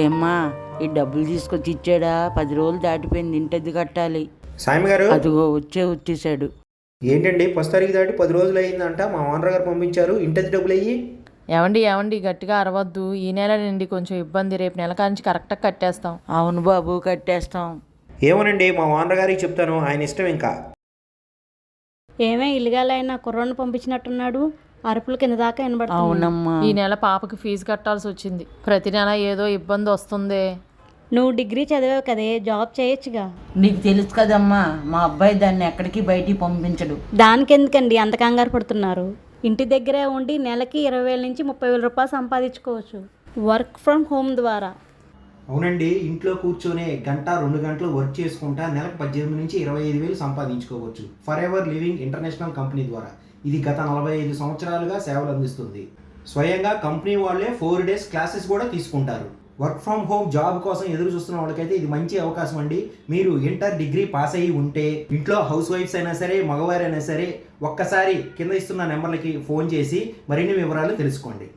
ఏమ్మా, ఈ డబ్బులు తీసుకొచ్చి ఇచ్చాడా? 10 రోజులు దాటిపోయింది, ఇంటది కట్టాలి. సాయం గారు, అదిగో వచ్చేసాడు. ఏంటండి 10 తారీఖు దాటి 10 రోజులు అయిందంట. మా ఓనర్ గారు పంపించారు. ఇంటది డబ్బులు అయ్యి. ఏమండి గట్టిగా అరవద్దు. ఈ నెల నుండి కొంచెం ఇబ్బంది, రేపు నెల కాంచి కరెక్ట్గా కట్టేస్తాం. అవును బాబు, కట్టేస్తాం. ఏమోనండి, మా ఓనర్ గారికి చెప్తాను, ఆయన ఇష్టం. ఇంకా ఏమే ఇల్లుగాలైనా కుర్రోని పంపించినట్టున్నాడు, అరుపులు కింద దాకా వినబడుతుంది. అవునమ్మా. ఈ నెల పాపకి ఫీజు కట్టాల్సి వచ్చింది. ప్రతి నెల ఏదో ఇబ్బంది వస్తుంది. నువ్వు డిగ్రీ చదివావు కదే, జాబ్ చేయొచ్చుగా. నీకు తెలుసు కదమ్మా, మా అబ్బాయి దాన్ని ఎక్కడికి బయటికి పంపించడు. దానికెందుకండి అంత కంగారు పడుతున్నారు? ఇంటి దగ్గరే ఉండి నెలకి 20,000 నుంచి 30,000 రూపాయలు సంపాదించుకోవచ్చు వర్క్ ఫ్రమ్ హోమ్ ద్వారా. అవునండి, ఇంట్లో కూర్చొని గంట 2 గంటలు వర్క్ చేసుకుంటా నెలకు 18 నుంచి 25,000 సంపాదించుకోవచ్చు. For ever living international company ద్వారా. ఇది గత 45 సంవత్సరాలుగా సేవలు అందిస్తుంది. స్వయంగా కంపెనీ వాళ్ళే 4 days క్లాసెస్ కూడా తీసుకుంటారు. వర్క్ ఫ్రమ్ హోమ్ జాబ్ కోసం ఎదురు చూస్తున్న వాళ్ళకైతే ఇది మంచి అవకాశం అండి. మీరు ఇంటర్ డిగ్రీ పాస్ అయ్యి ఉంటే, ఇంట్లో హౌస్ వైఫ్స్ అయినా సరే, మగవారైనా సరే, ఒక్కసారి కింద ఇస్తున్న నెంబర్లకి ఫోన్ చేసి మరిన్ని వివరాలు తెలుసుకోండి.